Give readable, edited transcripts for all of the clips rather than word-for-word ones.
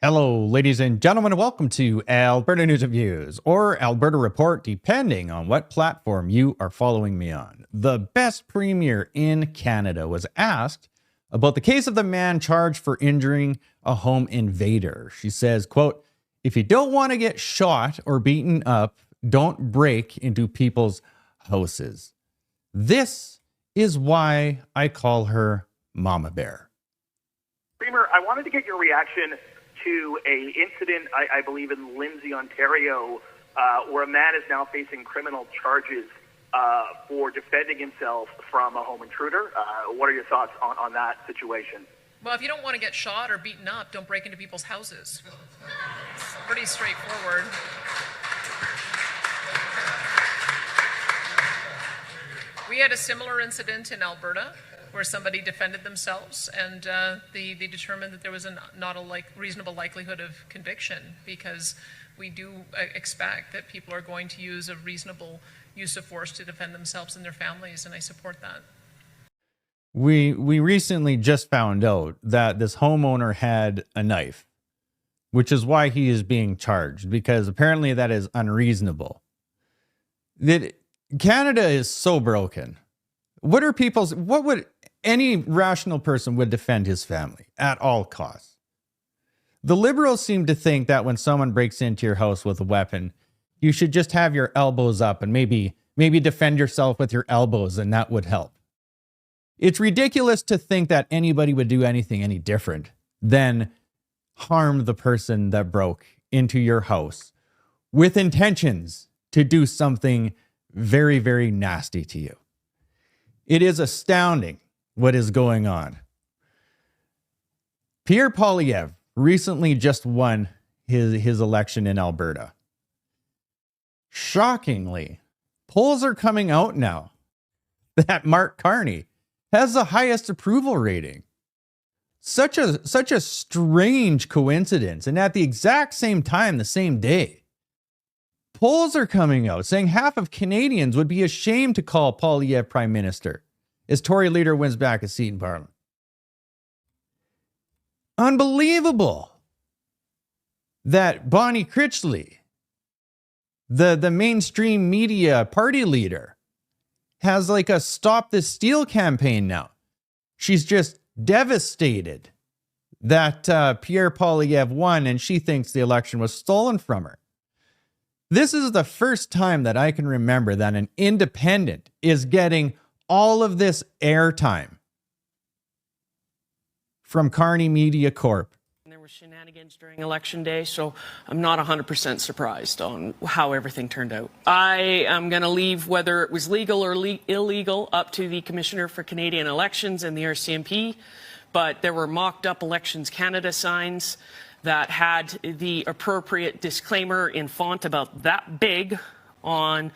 Hello, ladies and gentlemen. Welcome to Alberta News and Views, or Alberta Report, depending on what platform you are following me on. The best premier in Canada was asked about the case of the man charged for injuring a home invader. She says, quote, "If you don't want to get shot or beaten up, don't break into people's houses." This is why I call her Mama Bear. Premier, I wanted to get your reaction to a incident, I believe, in Lindsay, Ontario, where a man is now facing criminal charges for defending himself from a home intruder. What are your thoughts on that situation? Well, if you don't want to get shot or beaten up, don't break into people's houses. It's pretty straightforward. We had a similar incident in Alberta where somebody defended themselves, and they determined that there was not a reasonable likelihood of conviction, because we do expect that people are going to use a reasonable use of force to defend themselves and their families, and I support that. We recently just found out that this homeowner had a knife, which is why he is being charged, because apparently that is unreasonable. Canada is so broken. What would any rational person would defend his family at all costs? The Liberals seem to think that when someone breaks into your house with a weapon, you should just have your elbows up and maybe defend yourself with your elbows, and that would help. It's ridiculous to think that anybody would do anything any different than harm the person that broke into your house with intentions to do something very, very nasty to you. It is astounding what is going on. Pierre Poilievre recently just won his election in Alberta. Shockingly, polls are coming out now that Mark Carney has the highest approval rating. Such a strange coincidence. And at the exact same time, the same day, polls are coming out saying half of Canadians would be ashamed to call Poilievre Prime Minister as Tory leader wins back a seat in Parliament. Unbelievable that Bonnie Critchley, the mainstream media party leader, has like a Stop This Steal campaign now. She's just devastated that Pierre Poilievre won, and she thinks the election was stolen from her. This is the first time that I can remember that an independent is getting all of this airtime from Carney Media Corp. There were shenanigans during Election Day, so I'm not 100% surprised on how everything turned out. I am going to leave whether it was legal or illegal up to the Commissioner for Canadian Elections and the RCMP, but there were mocked-up Elections Canada signs that had the appropriate disclaimer in font about that big on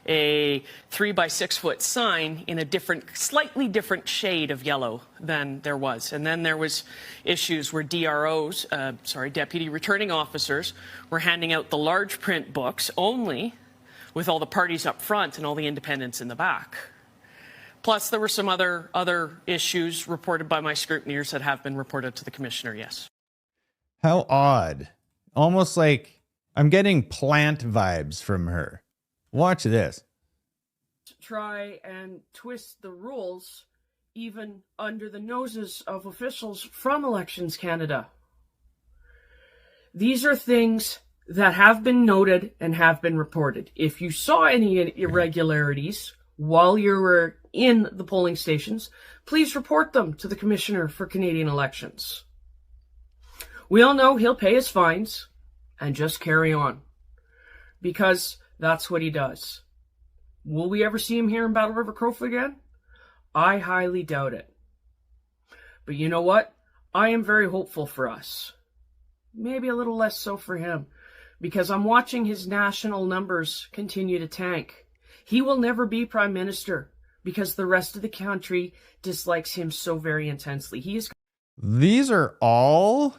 a 3-by-6 foot sign in a slightly different shade of yellow than there was. And then there was issues where deputy returning officers, were handing out the large print books only with all the parties up front and all the independents in the back. Plus, there were some other issues reported by my scrutineers that have been reported to the Commissioner, yes. How odd. Almost like I'm getting plant vibes from her. Watch this. Try and twist the rules even under the noses of officials from Elections Canada. These are things that have been noted and have been reported. If you saw any irregularities while you were in the polling stations, please report them to the Commissioner for Canadian Elections. We all know he'll pay his fines and just carry on, because that's what he does. Will we ever see him here in Battle River Crowfoot again? I highly doubt it. But you know what? I am very hopeful for us. Maybe a little less so for him, because I'm watching his national numbers continue to tank. He will never be Prime Minister because the rest of the country dislikes him so very intensely. These are all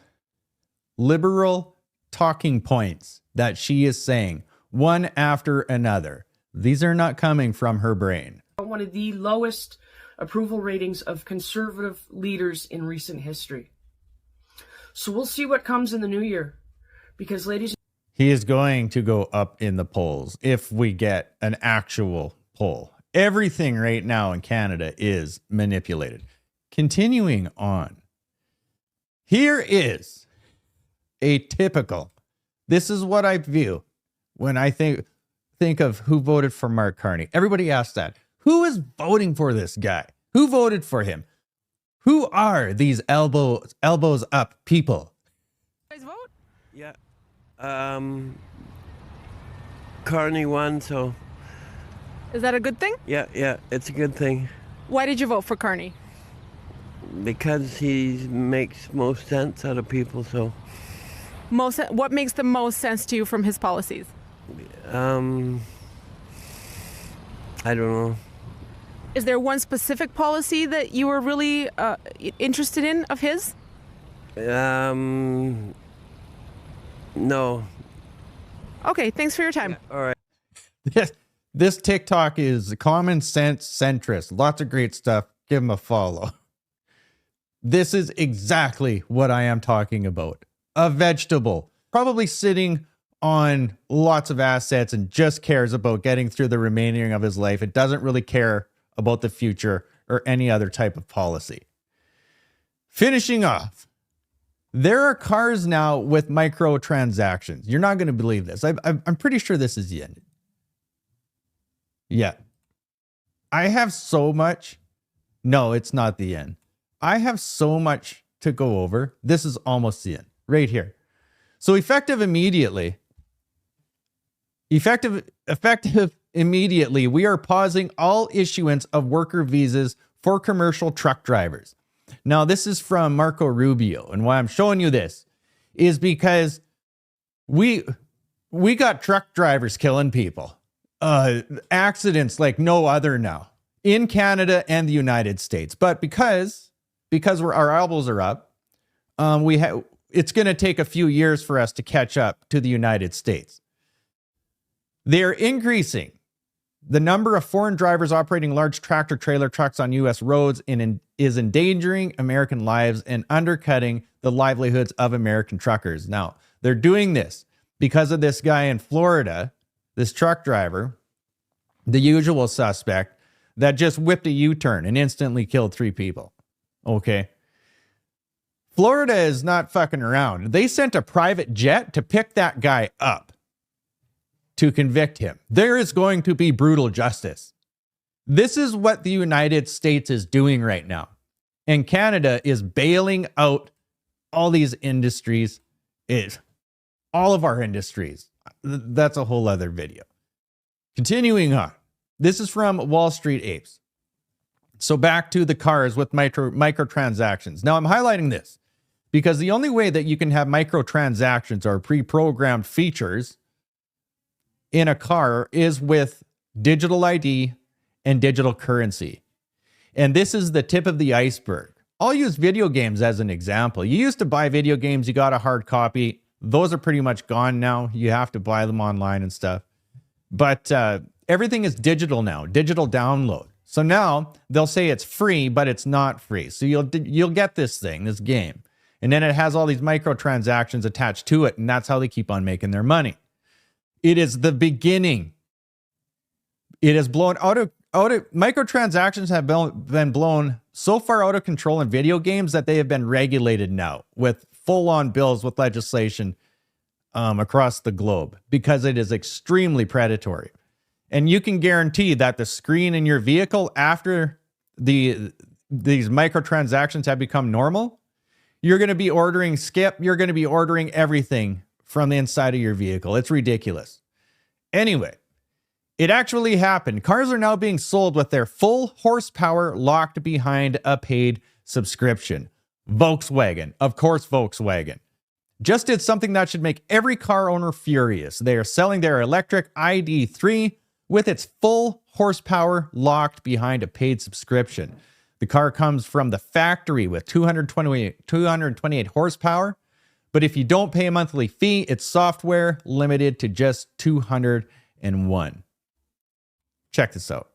liberal talking points that she is saying, one after another. These are not coming from her brain. One of the lowest approval ratings of conservative leaders in recent history. So we'll see what comes in the new year. Because, ladies, He is going to go up in the polls if we get an actual poll. Everything right now in Canada is manipulated. Continuing on. Here is a typical. This is what I view when I think of who voted for Mark Carney. Everybody asks that. Who is voting for this guy? Who voted for him? Who are these elbows up people? Guys vote? Yeah. Carney won, so Is that a good thing? yeah, it's a good thing Why did you vote for Carney? because he makes most sense out of people. So, What makes the most sense to you from his policies? I don't know. Is there one specific policy that you were really interested in of his? No. Okay, thanks for your time. All right. This TikTok is common sense centrist. Lots of great stuff. Give him a follow. This is exactly what I am talking about. A vegetable, probably sitting on lots of assets and just cares about getting through the remaining of his life. It doesn't really care about the future or any other type of policy. Finishing off, there are cars now with microtransactions. You're not going to believe this. I'm pretty sure this is the end. Yeah. I have so much. No, it's not the end. I have so much to go over. This is almost the end. Right here. So effective immediately, we are pausing all issuance of worker visas for commercial truck drivers. Now, this is from Marco Rubio. And why I'm showing you this is because we got truck drivers killing people. Accidents like no other now in Canada and the United States. But because our elbows are up, it's going to take a few years for us to catch up to the United States. They're increasing the number of foreign drivers operating large tractor trailer trucks on U.S. roads is endangering American lives and undercutting the livelihoods of American truckers. Now, they're doing this because of this guy in Florida, this truck driver, the usual suspect, that just whipped a U-turn and instantly killed 3 people. Okay. Florida is not fucking around. They sent a private jet to pick that guy up to convict him. There is going to be brutal justice. This is what the United States is doing right now. And Canada is bailing out all these industries. All of our industries. That's a whole other video. Continuing on. This is from Wall Street Apes. So back to the cars with microtransactions. Now I'm highlighting this because the only way that you can have microtransactions or pre-programmed features in a car is with digital ID and digital currency. And this is the tip of the iceberg. I'll use video games as an example. You used to buy video games, you got a hard copy. Those are pretty much gone now. You have to buy them online and stuff. But everything is digital now, digital download. So now they'll say it's free, but it's not free. So you'll get this game. And then it has all these microtransactions attached to it. And that's how they keep on making their money. It is the beginning. It has blown out of microtransactions have been blown so far out of control in video games that they have been regulated now with full-on bills with legislation across the globe because it is extremely predatory. And you can guarantee that the screen in your vehicle after these microtransactions have become normal, you're going to be ordering skip, you're going to be ordering everything from the inside of your vehicle. It's ridiculous. Anyway, it actually happened. Cars are now being sold with their full horsepower locked behind a paid subscription. Volkswagen, of course, Volkswagen, just did something that should make every car owner furious. They are selling their electric ID3 with its full horsepower locked behind a paid subscription. The car comes from the factory with 228 horsepower. But if you don't pay a monthly fee, it's software limited to just 201. Check this out.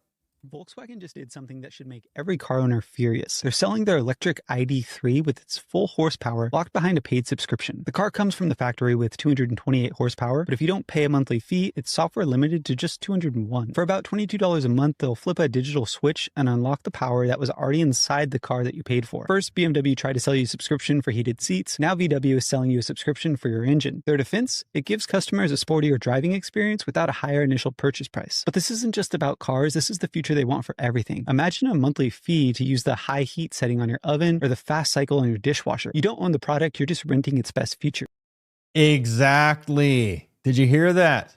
Volkswagen just did something that should make every car owner furious. They're selling their electric ID3 with its full horsepower locked behind a paid subscription. The car comes from the factory with 228 horsepower, but if you don't pay a monthly fee, it's software limited to just 201. For about $22 a month, they'll flip a digital switch and unlock the power that was already inside the car that you paid for. First, BMW tried to sell you a subscription for heated seats. Now VW is selling you a subscription for your engine. Their defense? It gives customers a sportier driving experience without a higher initial purchase price. But this isn't just about cars, this is the future they want for everything. Imagine a monthly fee to use the high heat setting on your oven or the fast cycle on your dishwasher. You don't own the product, you're just renting its best feature. Exactly. Did you hear that?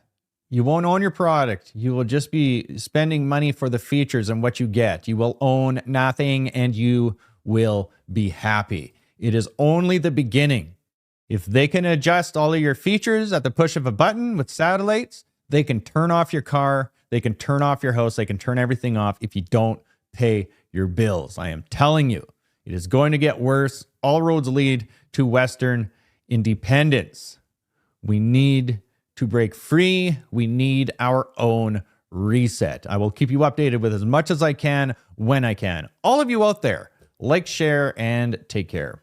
You won't own your product. You will just be spending money for the features and what you get. You will own nothing and you will be happy. It is only the beginning. If they can adjust all of your features at the push of a button with satellites, they can turn off your car, they can turn off your house, they can turn everything off if you don't pay your bills. I am telling you, it is going to get worse. All roads lead to Western independence. We need to break free. We need our own reset. I will keep you updated with as much as I can when I can. All of you out there, like, share, and take care.